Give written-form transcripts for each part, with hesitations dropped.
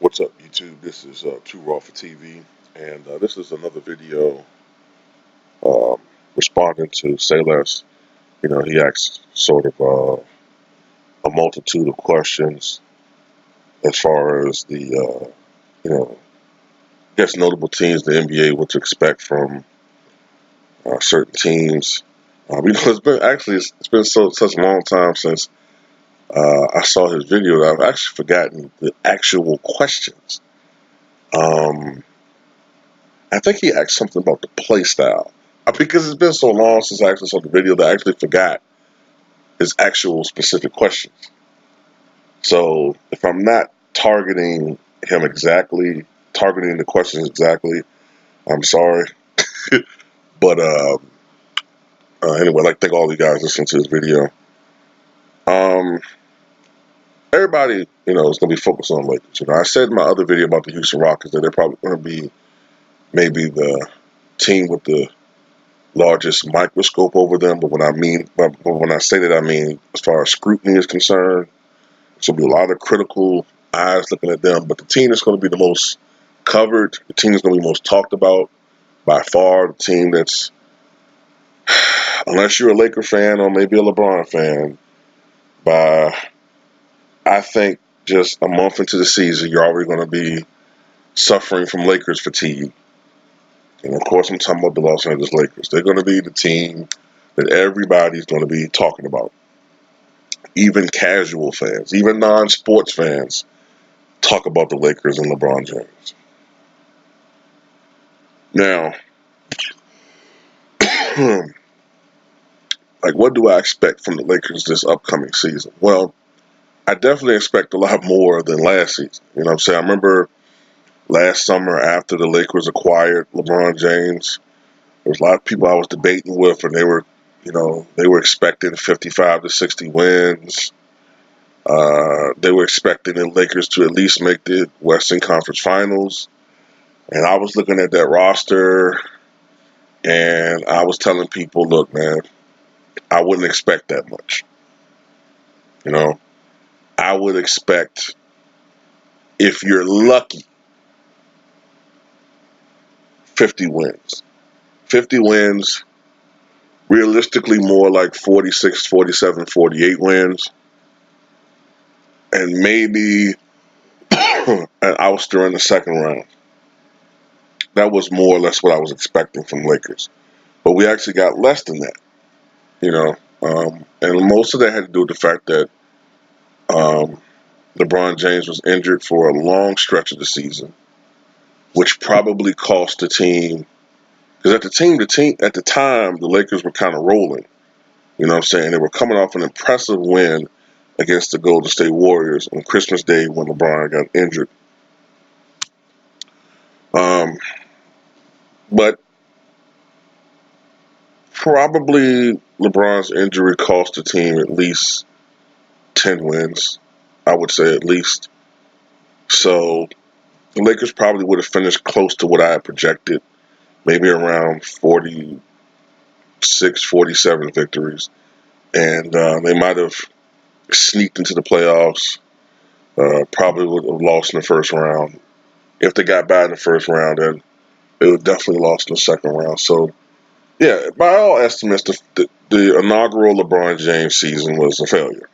What's up, YouTube? This is Too Raw for TV, and this is another video um, responding to Say Less. He asked sort of a multitude of questions as far as I guess notable teams the NBA what to expect from certain teams. It's been such a long time since I saw his video that I've actually forgotten the actual questions. Um, I think he asked something about the play style. Because it's been so long since I actually saw the video that I actually forgot his actual specific questions. So if I'm not targeting him exactly, targeting the questions exactly, I'm sorry. But anyway, I'd like to thank all you guys listening to this video. Um, Everybody, is going to be focused on Lakers. I said in my other video about the Houston Rockets that they're probably going to be maybe the team with the largest microscope over them. But when I say that, I mean as far as scrutiny is concerned, there's going to be a lot of critical eyes looking at them. But the team that's going to be the most covered, the team that's going to be most talked about by far, the team that's, unless you're a Laker fan or maybe a LeBron fan, by I think just a month into the season, you're already going to be suffering from Lakers fatigue. And of course, I'm talking about the Los Angeles Lakers. They're going to be the team that everybody's going to be talking about. Even casual fans, even non-sports fans talk about the Lakers and LeBron James. Now, like, what do I expect from the Lakers this upcoming season? Well, I definitely expect a lot more than last season. You know what I'm saying? I remember last summer after the Lakers acquired LeBron James, there was a lot of people I was debating with, and they were expecting 55 to 60 wins. They were expecting the Lakers to at least make the Western Conference Finals. And I was looking at that roster, and I was telling people, look, man, I wouldn't expect that much. I would expect, if you're lucky, 50 wins. 50 wins, realistically more like 46, 47, 48 wins. And maybe an ouster in the second round. That was more or less what I was expecting from Lakers. But we actually got less than that, you know. And most of that had to do with the fact that um, LeBron James was injured for a long stretch of the season, which probably cost the team. Because at the time, the Lakers were kind of rolling. You know what I'm saying? They were coming off an impressive win against the Golden State Warriors on Christmas Day when LeBron got injured. Um, but probably LeBron's injury cost the team at least 10 wins. I would say at least. So the Lakers probably would have finished close to what I had projected, maybe around 46, 47 victories. And they might have sneaked into the playoffs, probably would have lost in the first round. If they got by in the first round, then they would definitely lost in the second round. So, yeah, by all estimates, the inaugural LeBron James season was a failure.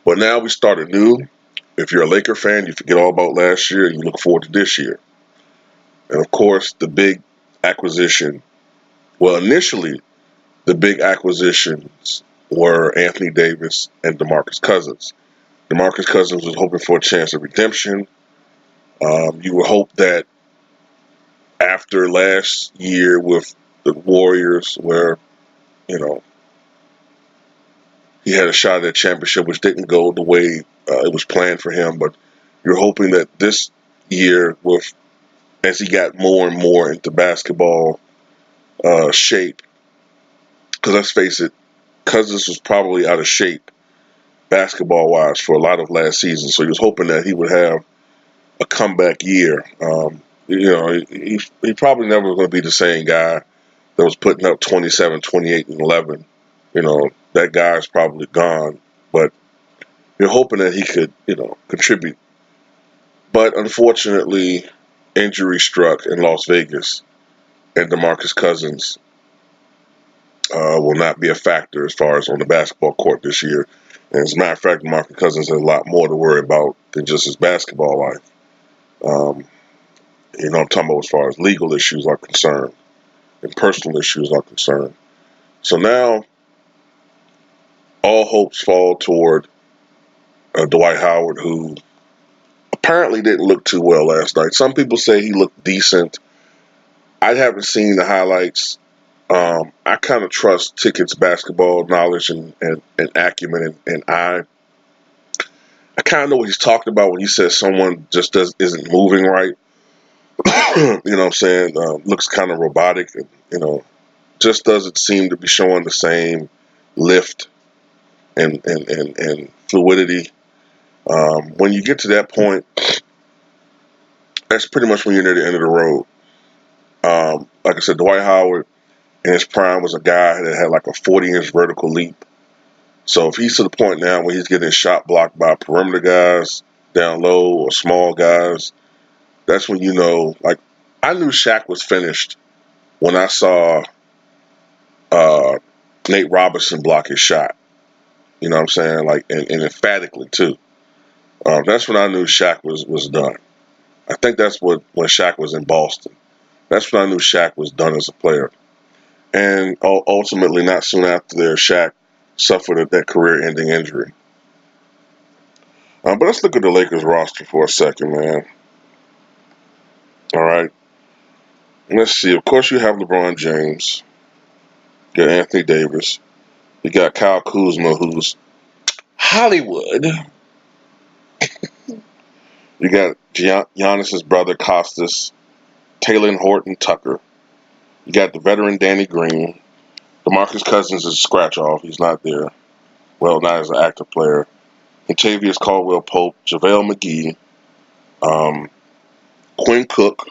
But now we start anew. If you're a Laker fan, you forget all about last year and you look forward to this year. And of course, the big acquisition, well, initially, the big acquisitions were Anthony Davis and DeMarcus Cousins. DeMarcus Cousins was hoping for a chance of redemption. You would hope that after last year with the Warriors, where, you know, he had a shot at that championship, which didn't go the way it was planned for him, but you're hoping that this year, with as he got more and more into basketball shape, because let's face it, Cousins was probably out of shape basketball wise for a lot of last season. So he was hoping that he would have a comeback year. He probably never going to be the same guy that was putting up 27, 28, and 11. That guy's probably gone. But you're hoping that he could, contribute But unfortunately, injury struck in Las Vegas, and DeMarcus Cousins will not be a factor as far as on the basketball court this year. And as a matter of fact, DeMarcus Cousins has a lot more to worry about than just his basketball life. Um, I'm talking about as far as legal issues are concerned and personal issues are concerned. So now all hopes fall toward Dwight Howard, who apparently didn't look too well last night. Some people say he looked decent. I haven't seen the highlights. I kind of trust Tickett's basketball knowledge and acumen, and I kind of know what he's talking about when he says someone just isn't moving right. What I'm saying? Looks kind of robotic, just doesn't seem to be showing the same lift and fluidity. When you get to that point, that's pretty much when you're near the end of the road. Like I said, Dwight Howard in his prime was a guy that had like a 40-inch vertical leap. So if he's to the point now where he's getting shot blocked by perimeter guys down low or small guys, that's when like, I knew Shaq was finished when I saw uh, Nate Robinson block his shot. You know what I'm saying? Like, and emphatically too. That's when I knew Shaq was done. I think that's when Shaq was in Boston. That's when I knew Shaq was done as a player. And ultimately, not soon after there, Shaq suffered that career-ending injury. But let's look at the Lakers roster for a second, man. All right. Let's see. Of course, you have LeBron James. You got Anthony Davis. You got Kyle Kuzma, who's Hollywood. You got Giannis's brother Costas, Taylor and Horton Tucker. You got the veteran Danny Green. DeMarcus Cousins is a scratch off. He's not there. Well, not as an active player. Contavious Caldwell Pope, JaVale McGee, um, Quinn Cook,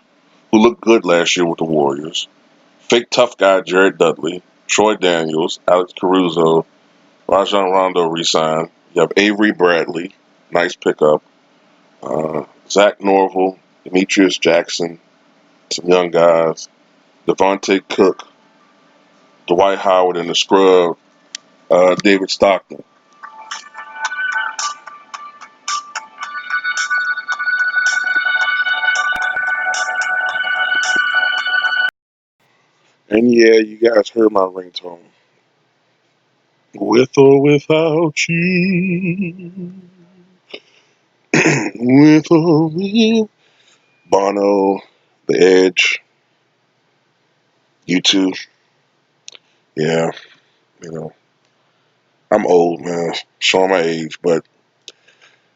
who looked good last year with the Warriors. Fake tough guy Jared Dudley, Troy Daniels, Alex Caruso, Rajon Rondo re-signed. You have Avery Bradley, nice pickup. Zach Norville, Demetrius Jackson, some young guys. Devontae Cook, Dwight Howard, and the scrub, David Stockton. And yeah, you guys heard my ringtone. With or without you. With or without Bono, The Edge, U2. Yeah, you know, I'm old, man. Showing my age, but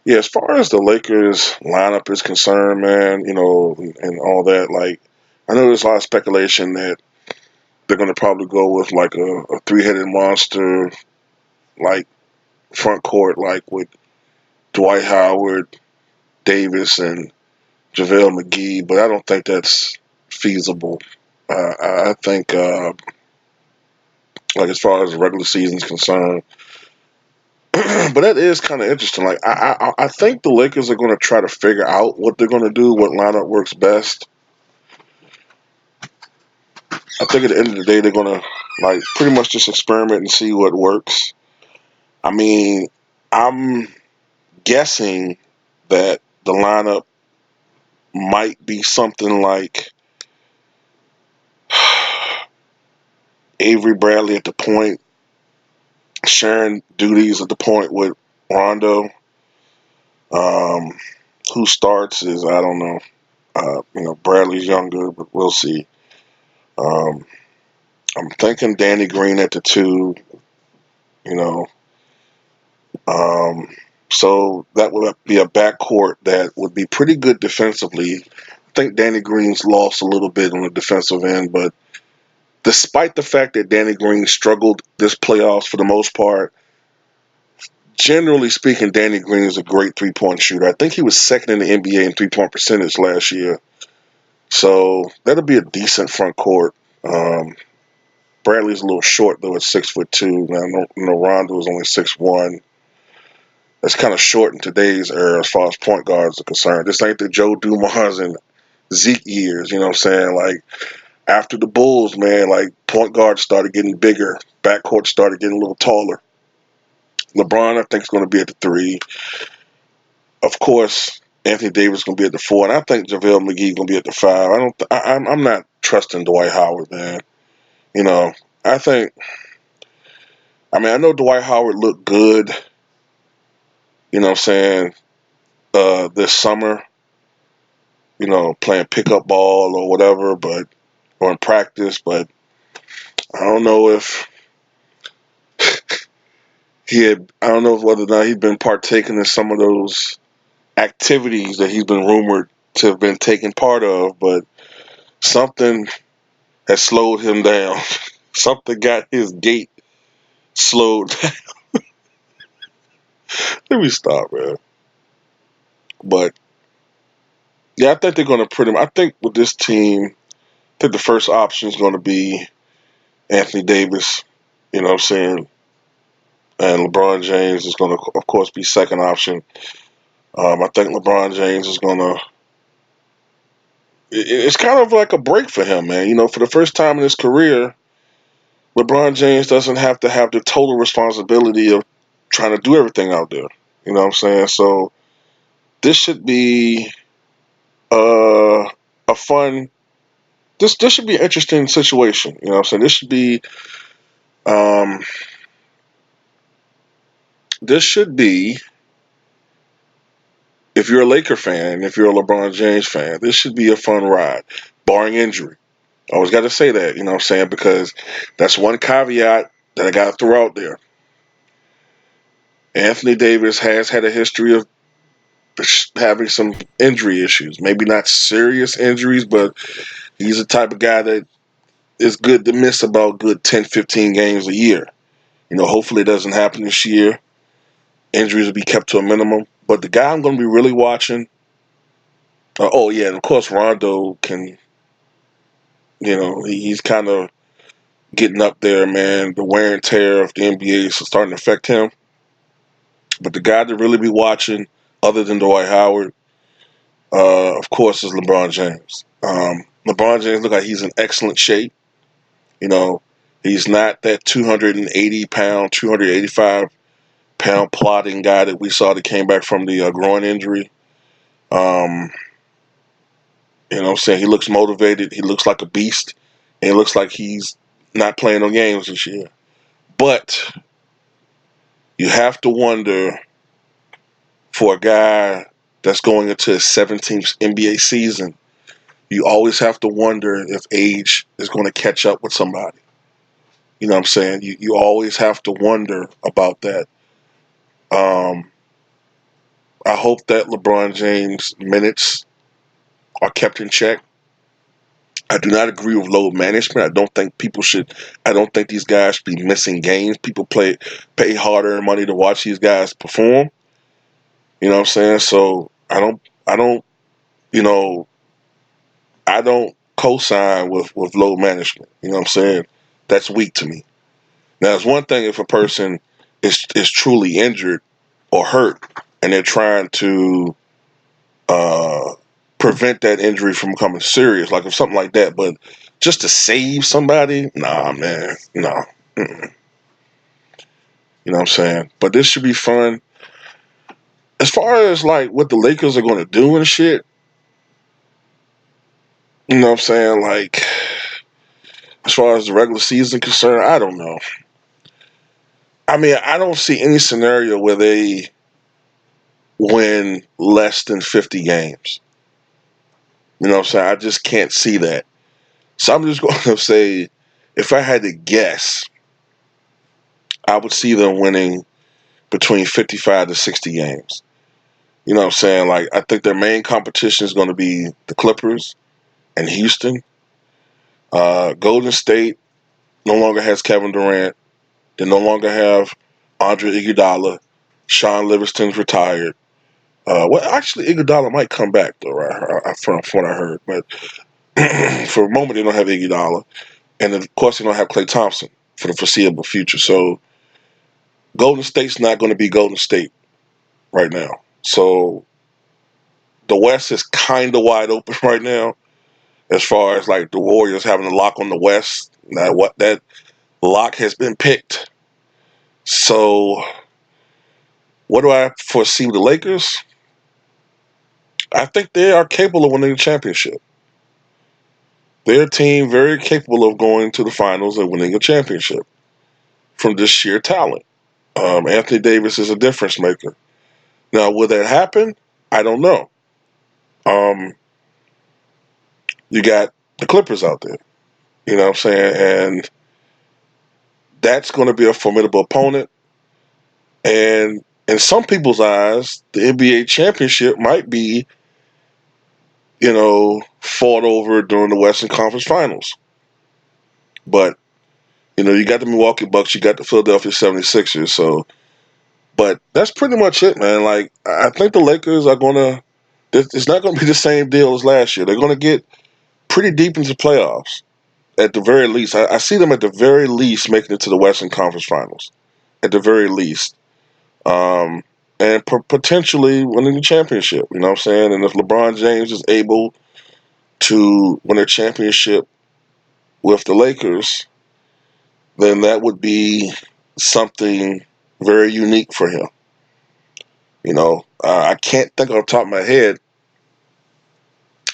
yeah, as far as the Lakers lineup is concerned, man, and all that, like, I know there's a lot of speculation that they're going to probably go with like a three-headed monster, like front court, like with Dwight Howard, Davis, and JaVale McGee, but I don't think that's feasible. I think, like, as far as the regular season is concerned, but that is kind of interesting. Like, I think the Lakers are going to try to figure out what they're going to do, what lineup works best. I think at the end of the day, they're going to, like, pretty much just experiment and see what works. I mean, I'm guessing that the lineup might be something like Avery Bradley at the point, sharing duties at the point with Rondo. Um, who starts is I don't know. Bradley's younger, but we'll see. Um, I'm thinking Danny Green at the two. You know, um, so that would be a backcourt that would be pretty good defensively. I think Danny Green's lost a little bit on the defensive end, but despite the fact that Danny Green struggled this playoffs for the most part, generally speaking, Danny Green is a great three-point shooter. I think he was second in the NBA in three-point percentage last year. So that'll be a decent front court. Bradley's a little short though at 6'2". Now, no, Rondo is only 6'1". That's kind of short in today's era as far as point guards are concerned. This ain't the Joe Dumars and Zeke years. You know what I'm saying? Like after the Bulls, man, like point guards started getting bigger, backcourt started getting a little taller. LeBron, I think, is going to be at the three. Of course, Anthony Davis is going to be at the four, and I think JaVale McGee is going to be at the five. I don't. I'm not trusting Dwight Howard, man. You know, I think. I mean, I know Dwight Howard looked good. You know what I'm saying? This summer, playing pickup ball or whatever, or in practice, but I don't know if I don't know whether or not he's been partaking in some of those activities that he's been rumored to have been taking part of, but something has slowed him down. Something got his gait slowed. Let me stop, man. But yeah, I think they're going to pretty much. I think with this team, I think the first option is going to be Anthony Davis. You know what I'm saying? And LeBron James is going to, of course, be second option. I think LeBron James is going to. It's kind of like a break for him, man. For the first time in his career, LeBron James doesn't have to have the total responsibility of trying to do everything out there. You know what I'm saying? So this should be a fun. This should be an interesting situation. You know what I'm saying? Um, this should be if you're a Laker fan, if you're a LeBron James fan, this should be a fun ride, barring injury. I always got to say that, you know what I'm saying, because that's one caveat that I got to throw out there. Anthony Davis has had a history of having some injury issues. Maybe not serious injuries, but he's the type of guy that is good to miss about good 10, 15 games a year. Hopefully it doesn't happen this year. Injuries will be kept to a minimum. But the guy I'm going to be really watching, oh yeah, and of course Rondo can, he's kind of getting up there, man. The wear and tear of the NBA is starting to affect him. But the guy to really be watching, other than Dwight Howard, of course, is LeBron James. LeBron James look like he's in excellent shape. You know, he's not that 280 pound, 285-pound plodding guy that we saw that came back from the groin injury. Um, what I'm saying? He looks motivated. He looks like a beast. And it looks like he's not playing no games this year. But you have to wonder for a guy that's going into his 17th NBA season, you always have to wonder if age is going to catch up with somebody. You know what I'm saying? You always have to wonder about that. Um, I hope that LeBron James' minutes are kept in check. I do not agree with load management. I don't think these guys should be missing games. People pay hard-earned money to watch these guys perform. You know what I'm saying? So I don't, you know, I don't co-sign with load management. You know what I'm saying? That's weak to me. Now, it's one thing if a person is truly injured or hurt, and they're trying to uh, prevent that injury from becoming serious, like if something like that. But just to save somebody, nah, man, nah. Mm-mm. You know what I'm saying? But this should be fun. As far as like what the Lakers are going to do and shit, you know what I'm saying? Like as far as the regular season concerned, I don't know. I mean, I don't see any scenario where they win less than 50 games. You know what I'm saying? I just can't see that. So I'm just going to say, if I had to guess, I would see them winning between 55 to 60 games. You know what I'm saying? Like, I think their main competition is going to be the Clippers and Houston. Golden State no longer has Kevin Durant. They no longer have Andre Iguodala. Sean Livingston's retired. Well, actually, Iguodala might come back, though, right? From what I heard. But for a moment, they don't have Iguodala. And, of course, they don't have Klay Thompson for the foreseeable future. So Golden State's not going to be Golden State. right now. So the West is kind of wide open right now, as far as like the Warriors having a lock on the West. Now, what that lock has been picked. So, what do I foresee with the Lakers? I think they are capable of winning the championship. They're a team very capable of going to the finals and winning a championship from just sheer talent. Anthony Davis is a difference maker. Now, will that happen? I don't know. Um, you got the Clippers out there. You know what I'm saying? And that's going to be a formidable opponent. And in some people's eyes, the NBA championship might be, fought over during the Western Conference Finals. But, you got the Milwaukee Bucks, you got the Philadelphia 76ers. So, but that's pretty much it, man. Like, I think the Lakers are going to, it's not going to be the same deal as last year. They're going to get pretty deep into playoffs at the very least. I see them at the very least making it to the Western Conference Finals. At the very least. Um, and potentially winning the championship. You know what I'm saying? And if LeBron James is able to win a championship with the Lakers, then that would be something very unique for him. I can't think off the top of my head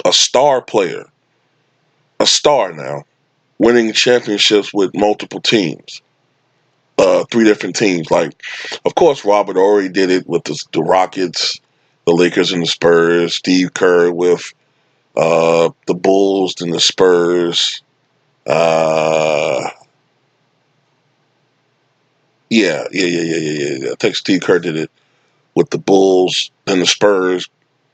a star player, a star now, winning championships with multiple teams, three different teams. Like, of course, Robert Horry did it with the Rockets, the Lakers, and the Spurs. Steve Kerr with the Bulls and the Spurs. Uh, yeah. I think Steve Kerr did it with the Bulls, then the Spurs.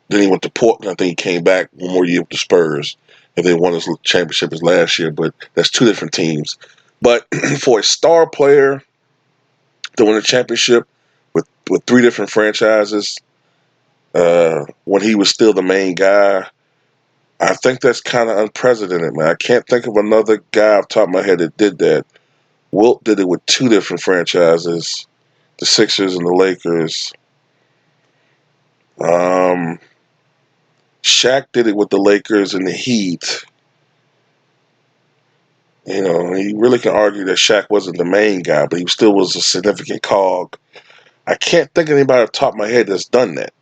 Then he went to Portland. I think he came back one more year with the Spurs, and then won his championship his last year. But that's two different teams. But for a star player to win a championship with three different franchises, when he was still the main guy, I think that's kind of unprecedented, man. I can't think of another guy off the top of my head that did that. Wilt did it with two different franchises, the Sixers and the Lakers. Um, Shaq did it with the Lakers and the Heat. You really can argue that Shaq wasn't the main guy, but he still was a significant cog. I can't think of anybody off the top of my head that's done that.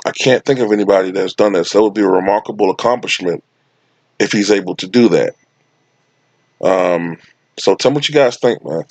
I can't think of anybody that's done that. So that would be a remarkable accomplishment if he's able to do that. So tell me what you guys think, man.